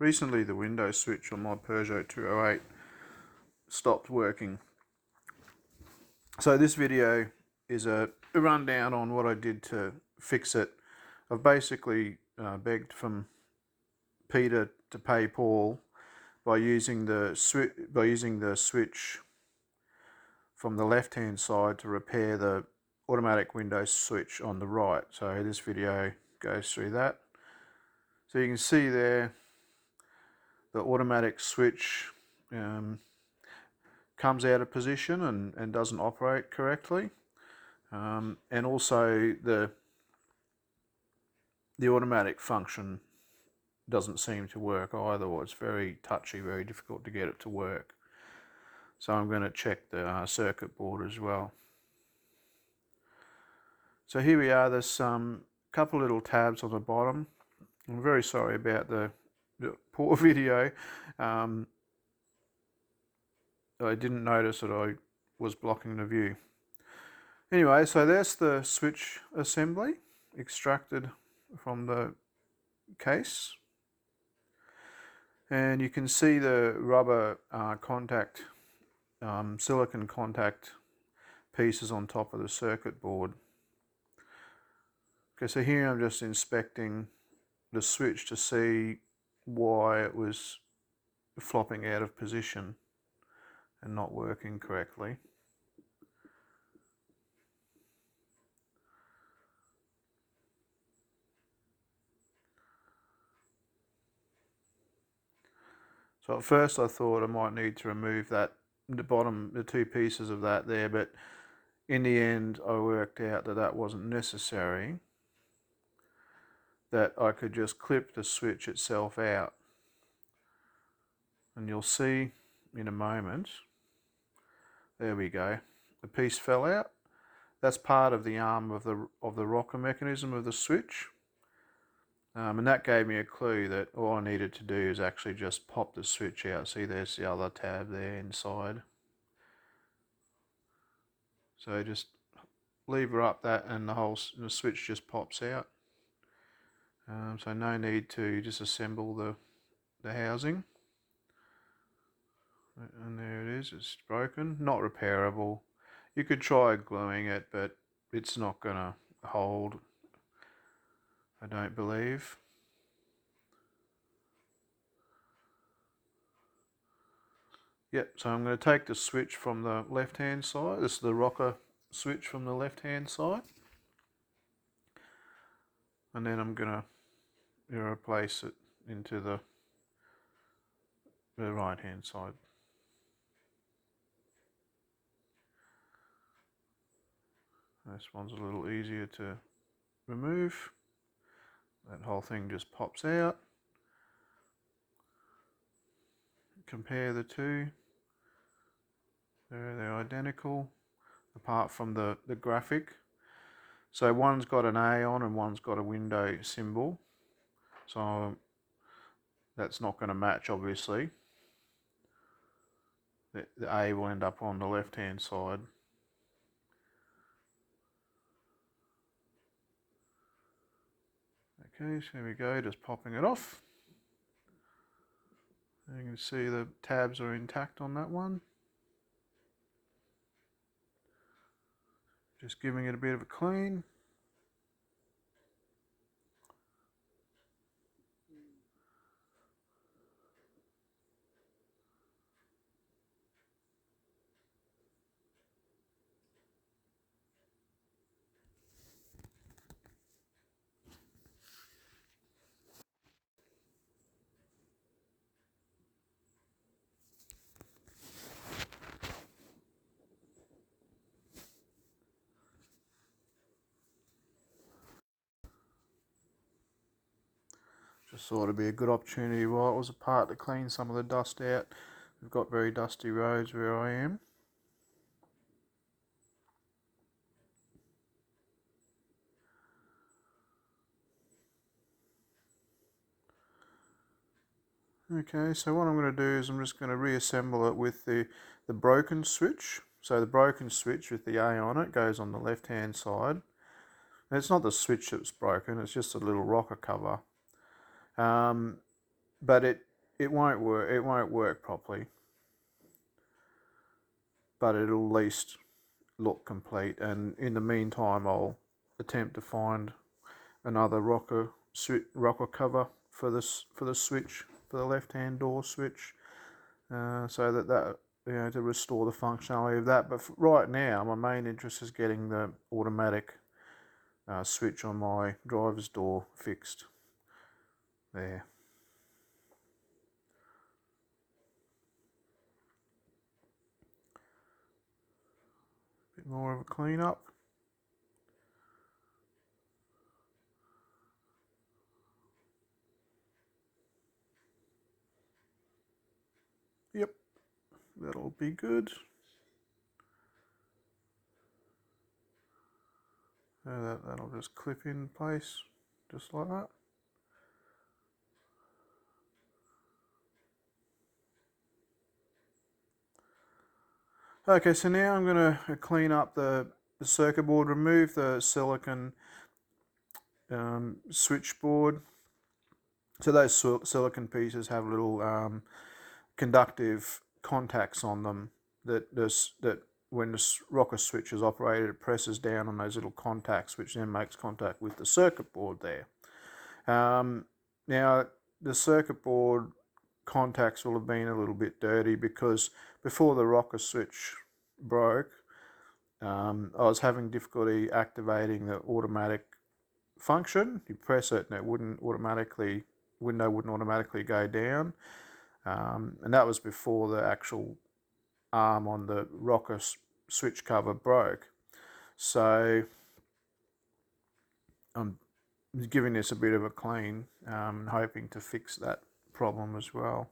Recently the window switch on my Peugeot 208 stopped working. So this video is a rundown on what I did to fix it. I've basically begged from Peter to pay Paul by using the switch from the left hand side to repair the automatic window switch on the right. So this video goes through that. So you can see there the automatic switch comes out of position and doesn't operate correctly, and also the automatic function doesn't seem to work either, or it's very touchy, very difficult to get it to work. So I'm going to check the circuit board as well. So here we are. There's some couple little tabs on the bottom. I'm very sorry about the poor video. I didn't notice that I was blocking the view. Anyway, so there's the switch assembly extracted from the case. And you can see the rubber contact, silicon contact pieces on top of the circuit board. Okay, so here I'm just inspecting the switch to see why it was flopping out of position and not working correctly. So at first I thought I might need to remove the two pieces of that there, but in the end I worked out that that wasn't necessary, that I could just clip the switch itself out. And you'll see in a moment, there we go, the piece fell out. That's part of the arm of the rocker mechanism of the switch. And that gave me a clue that all I needed to do is actually just pop the switch out. See, there's the other tab there inside. So just lever up that and the switch just pops out. So no need to disassemble the housing. And there it is, it's broken, not repairable. You could try gluing it, but it's not going to hold, I don't believe. Yep, so I'm going to take the switch from the left hand side. This is the rocker switch from the left hand side. And then I'm going to replace it into the right hand side. This one's a little easier to remove. That whole thing just pops out. Compare the two. They're identical, apart from the graphic. So one's got an A on and one's got a window symbol. So that's not going to match, obviously. The A will end up on the left hand side. Okay, so there we go, just popping it off. And you can see the tabs are intact on that one. Just giving it a bit of a clean. Just thought it'd be a good opportunity while it was apart to clean some of the dust out. We've got very dusty roads where I am. Okay, so what I'm going to do is I'm just going to reassemble it with the broken switch. So the broken switch with the A on it goes on the left hand side. And it's not the switch that's broken, it's just a little rocker cover. But it won't work properly, but it'll at least look complete. And in the meantime, I'll attempt to find another rocker cover for the switch, for the left-hand door switch, so that to restore the functionality of that. But right now, my main interest is getting the automatic switch on my driver's door fixed. There. Bit more of a clean up. Yep, that'll be good. That'll just clip in place, just like that. Okay, so now I'm going to clean up the circuit board, remove the silicon switchboard. So those silicon pieces have little conductive contacts on them that when the rocker switch is operated, it presses down on those little contacts, which then makes contact with the circuit board there. Now, the circuit board contacts will have been a little bit dirty because before the rocker switch broke, I was having difficulty activating the automatic function. You press it and it window wouldn't automatically go down, and that was before the actual arm on the rocker switch cover broke. So I'm giving this a bit of a clean, hoping to fix that problem as well.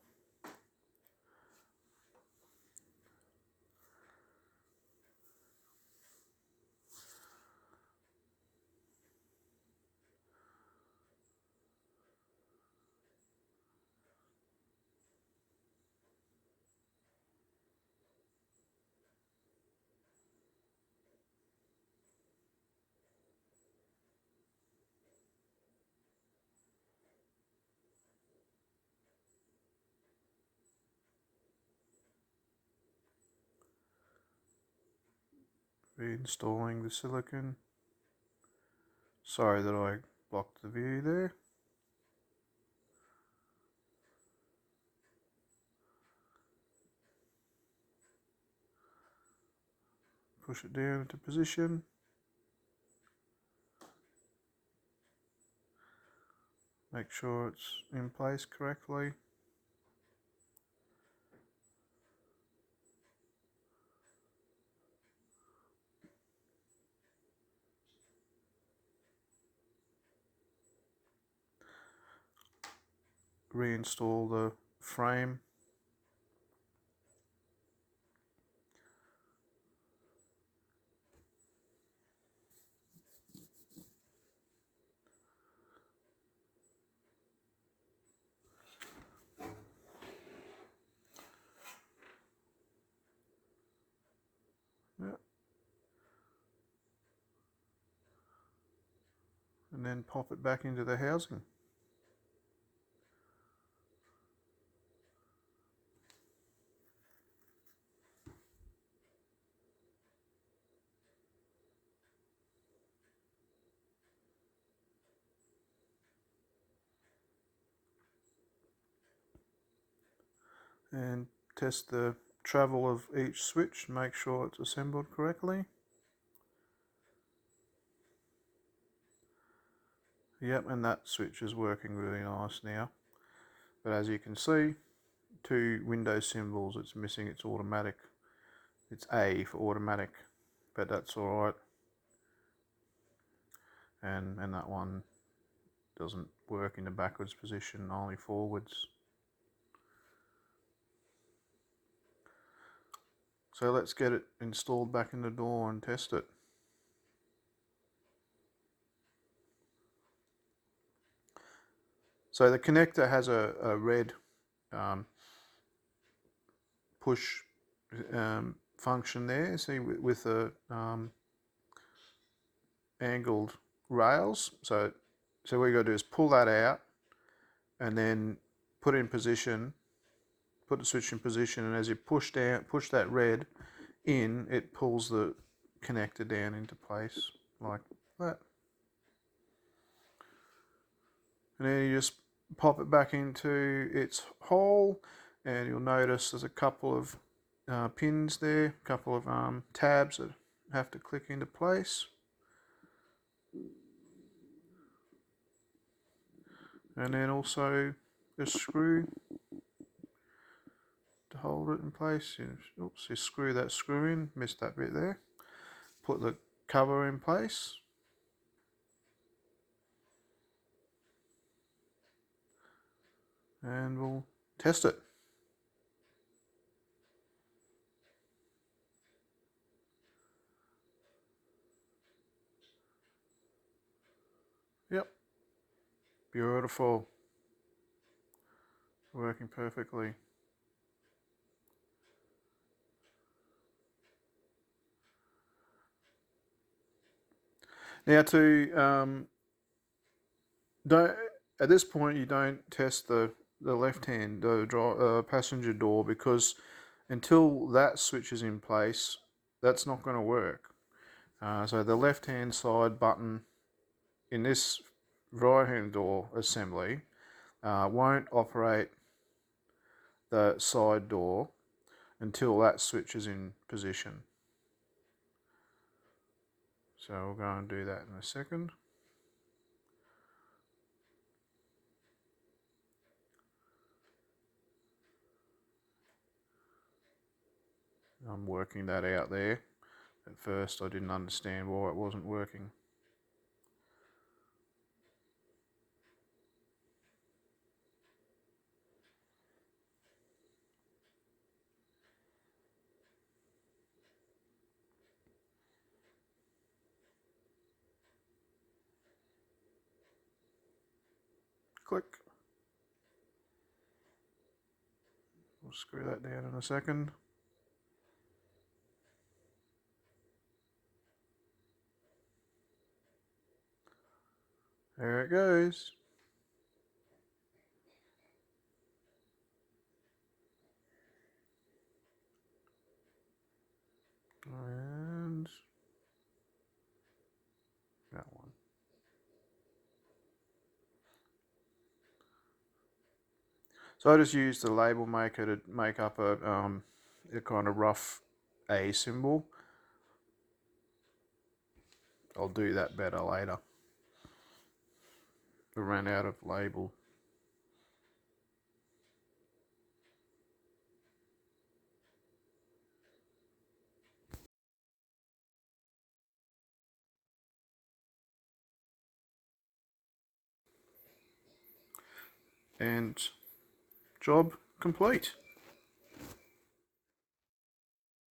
Reinstalling the silicon. Sorry that I blocked the view there. Push it down into position. Make sure it's in place correctly. Reinstall the frame. Yep. And then pop it back into the housing. And test the travel of each switch, make sure it's assembled correctly. Yep, and that switch is working really nice now. But as you can see, 2 Windows symbols, it's missing its automatic. It's A for automatic, but that's alright. And that one doesn't work in the backwards position, only forwards. So let's get it installed back in the door and test it. So the connector has a red push function there, see, with the angled rails. So what you got to do is pull that out and then put in position, put the switch in position, and as you push that red in, it pulls the connector down into place like that. And then you just pop it back into its hole, and you'll notice there's a couple of pins there, a couple of tabs that have to click into place. And then also a screw to hold it in place. Oops, you screw that screw in, missed that bit there. Put the cover in place. And we'll test it. Yep, beautiful, working perfectly. Now don't, at this point you don't test the left hand, the passenger door, because until that switch is in place, that's not going to work. So the left hand side button in this right hand door assembly won't operate the side door until that switch is in position. So we'll go and do that in a second. I'm working that out there. At first I didn't understand why it wasn't working. Click. We'll screw that down in a second. There it goes. And that one. So I just used the label maker to make up a kind of rough A symbol. I'll do that better later. I ran out of label. And job complete.